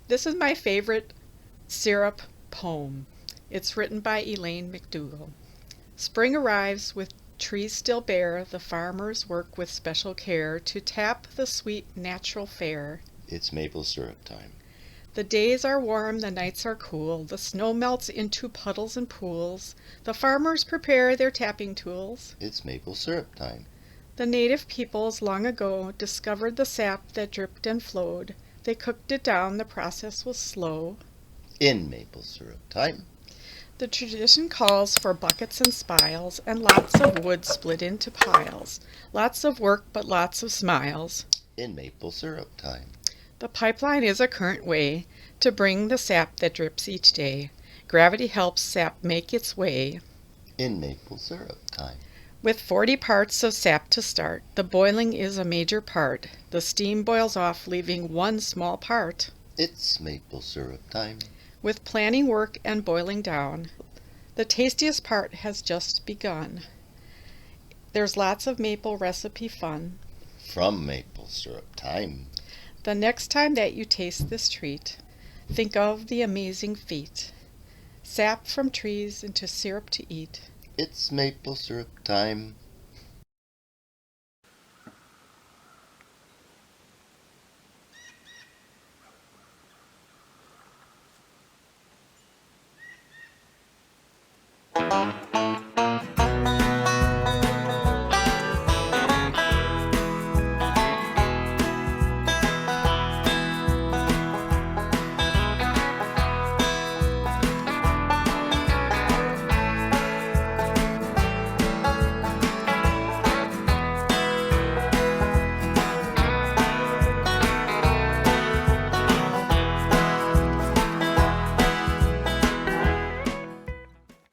This is my favorite syrup poem. It's written by Elaine McDougall. Spring arrives with trees still bare. The farmers work with special care to tap the sweet natural fare. It's maple syrup time. The days are warm, the nights are cool. The snow melts into puddles and pools. The farmers prepare their tapping tools. It's maple syrup time. The native peoples long ago discovered the sap that dripped and flowed. They cooked it down, the process was slow. In maple syrup time. The tradition calls for buckets and spiles, and lots of wood split into piles. Lots of work, but lots of smiles. In maple syrup time. The pipeline is a current way to bring the sap that drips each day. Gravity helps sap make its way. In maple syrup time. With 40 parts of sap to start, the boiling is a major part. The steam boils off, leaving one small part. It's maple syrup time. With planning work and boiling down, the tastiest part has just begun. There's lots of maple recipe fun. From maple syrup time. The next time that you taste this treat, think of the amazing feat. Sap from trees into syrup to eat. It's maple syrup time.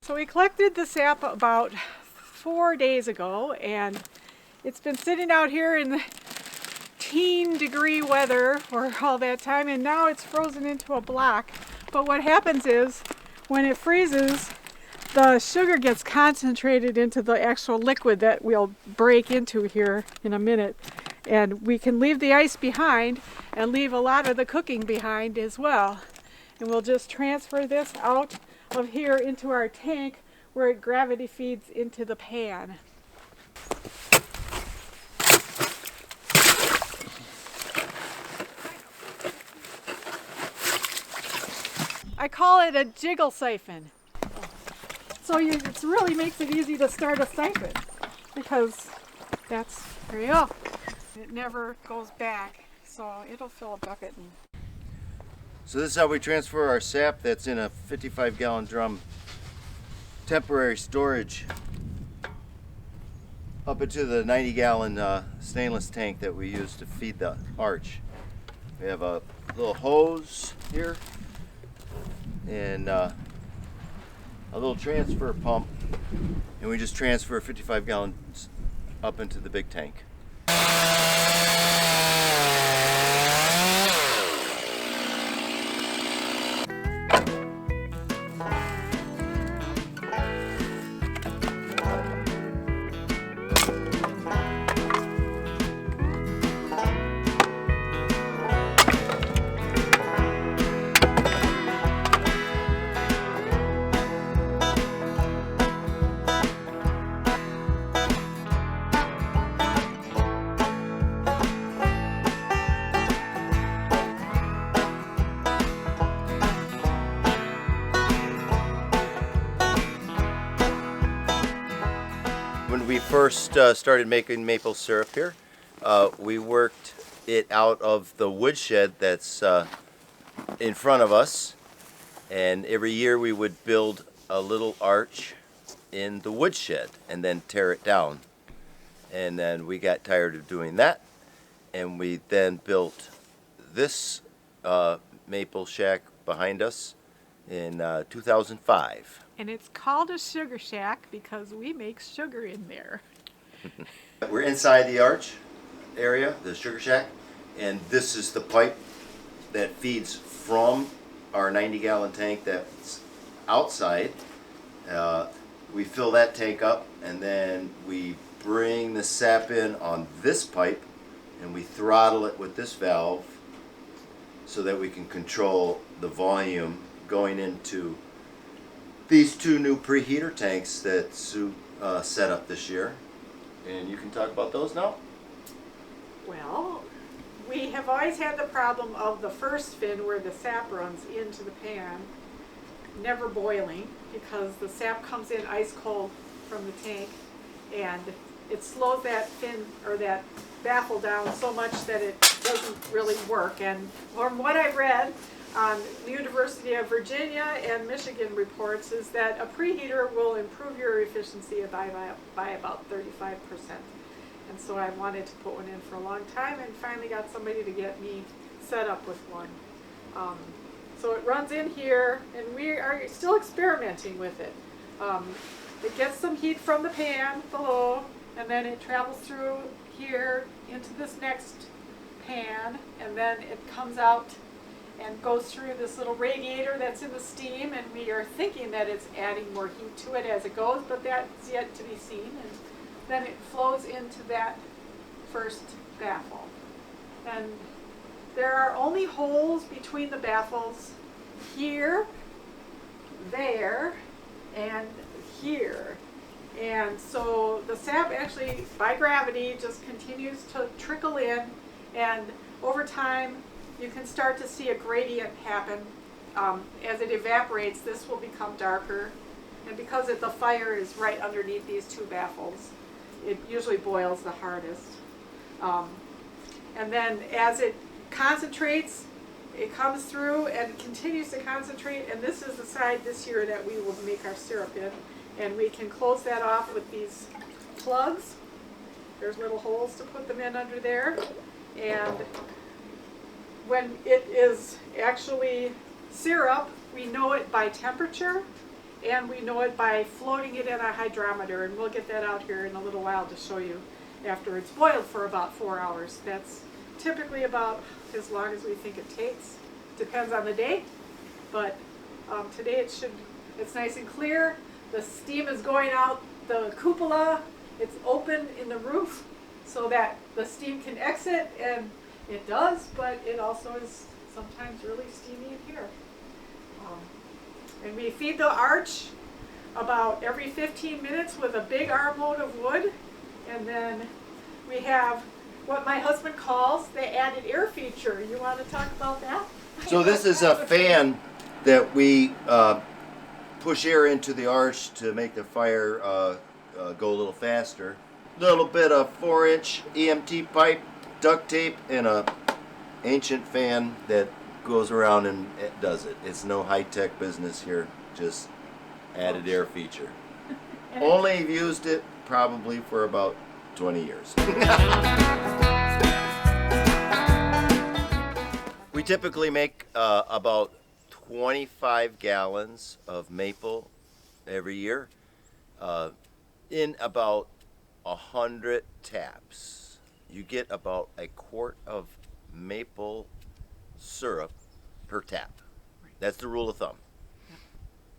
So we collected the sap about 4 days ago, and it's been sitting out here in the teen-degree weather for all that time, and now it's frozen into a block. But what happens is, when it freezes, the sugar gets concentrated into the actual liquid that we'll break into here in a minute. And we can leave the ice behind and leave a lot of the cooking behind as well. And we'll just transfer this out of here into our tank where it gravity feeds into the pan. I call it a jiggle siphon. So it really makes it easy to start a siphon because there you go. It never goes back, so it'll fill a bucket. So this is how we transfer our sap that's in a 55-gallon drum temporary storage up into the 90-gallon stainless tank that we use to feed the arch. We have a little hose here and a little transfer pump, and we just transfer 55 gallons up into the big tank. When we first started making maple syrup here, we worked it out of the woodshed that's in front of us, and every year we would build a little arch in the woodshed and then tear it down. And then we got tired of doing that, and we then built this maple shack behind us in 2005. And it's called a sugar shack because we make sugar in there. We're inside the arch area, the sugar shack, and this is the pipe that feeds from our 90-gallon tank that's outside. We fill that tank up, and then we bring the sap in on this pipe, and we throttle it with this valve, so that we can control the volume going into these two new preheater tanks that Sue set up this year. And you can talk about those now? Well, we have always had the problem of the first fin where the sap runs into the pan never boiling, because the sap comes in ice cold from the tank, and it slows that fin or that baffle down so much that it doesn't really work. And from what I've read on the University of Virginia and Michigan reports is that a preheater will improve your efficiency by about 35%. And so I wanted to put one in for a long time, and finally got somebody to get me set up with one. So it runs in here, and we are still experimenting with it. It gets some heat from the pan below, and then it travels through here into this next pan, and then it comes out and goes through this little radiator that's in the steam, and we are thinking that it's adding more heat to it as it goes, but that's yet to be seen. And then it flows into that first baffle. And there are only holes between the baffles here, there, and here. And so the sap actually, by gravity, just continues to trickle in, and over time you can start to see a gradient happen. As it evaporates, this will become darker, and because the fire is right underneath these two baffles, it usually boils the hardest. And then as it concentrates, it comes through and continues to concentrate, and this is the side this year that we will make our syrup in. And we can close that off with these plugs. There's little holes to put them in under there. And when it is actually syrup, we know it by temperature, and we know it by floating it in a hydrometer. And we'll get that out here in a little while to show you after it's boiled for about 4 hours. That's typically about as long as we think it takes. Depends on the day, but today it's nice and clear. The steam is going out the cupola. It's open in the roof so that the steam can exit, and it does, but it also is sometimes really steamy in here. And we feed the arch about every 15 minutes with a big armload of wood, and then we have what my husband calls the added air feature. You want to talk about that? So this is a fan that we push air into the arch to make the fire go a little faster. Little bit of 4-inch EMT pipe, duct tape, and a ancient fan that goes around and it does it. It's no high-tech business here, just added air feature. Only used it probably for about 20 years. We typically make about 25 gallons of maple every year in about 100 taps. You get about a quart of maple syrup per tap. That's the rule of thumb.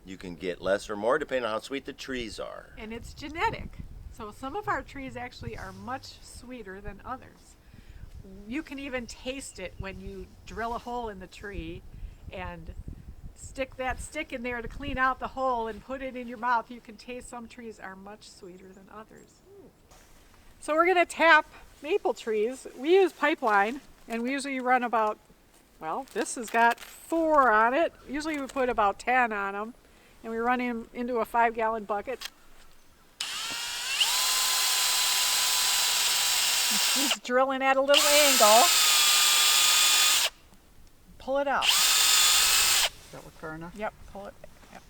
You can get less or more depending on how sweet the trees are. And it's genetic. So some of our trees actually are much sweeter than others. You can even taste it when you drill a hole in the tree and stick that stick in there to clean out the hole and put it in your mouth. You can taste some trees are much sweeter than others. So we're going to tap maple trees. We use pipeline, and we usually run about, well, this has got 4 on it. Usually we put about 10 on them, and we run them into a 5-gallon bucket. He's drilling at a little angle. Pull it out. Does that look far enough? Yep, pull it. Yep.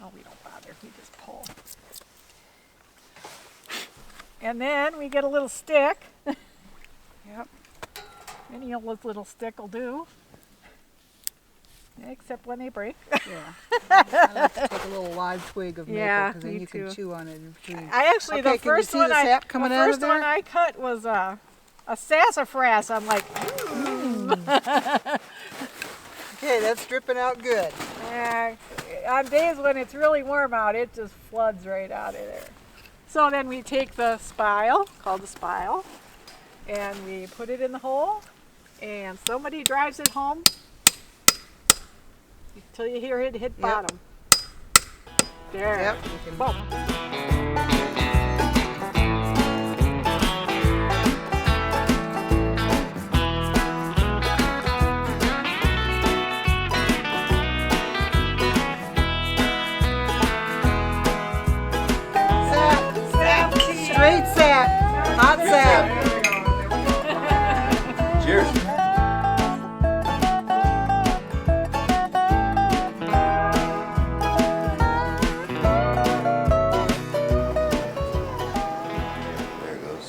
Oh, we don't bother. We just pull. And then we get a little stick. Yep. Any old little stick will do. Except when they break. Yeah. I like to take a little live twig of maple because then me you too. can chew on it in between. I actually, Okay, the can you first see one the sap coming out of there? I cut was a sassafras. I'm like, Okay, that's dripping out good. on days when it's really warm out, it just floods right out of there. So then we take the spile, called the spile, and we put it in the hole, and somebody drives it home until you hear it hit bottom. There. Yep. You can Boom. sap. Straight sap. Hot sap. Cheers. There it goes.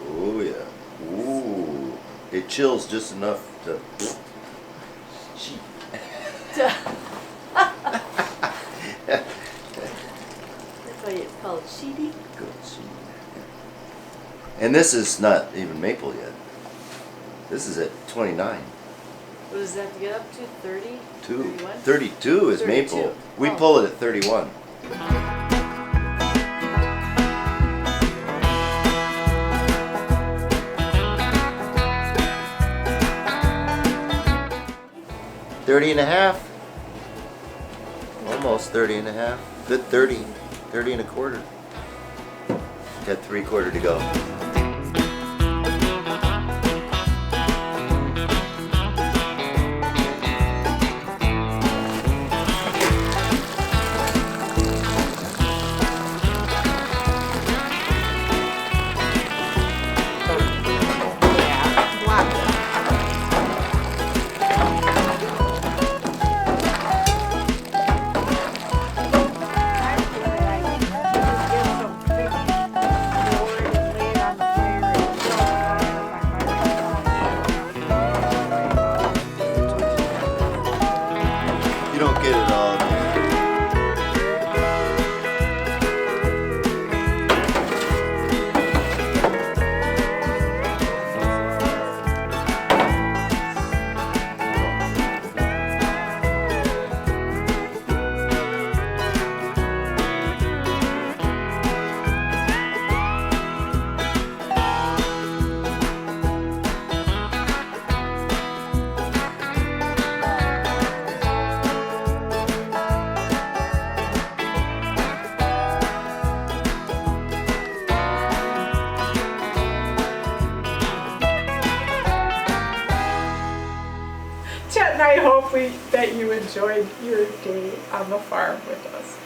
Oh yeah. Ooh. It chills just enough to. Gee. That's why it's called sheety. Good seed. And this is not even maple yet. This is at 29. What does that get up to? 30? 31? 32 is 32. maple. We Oh. pull it at 31. $30 and a half. Almost 30 and a half. Good 30. 30 and a quarter. Got 3/4 to go. You don't get it all. Chet and I hope that you enjoyed your day on the farm with us.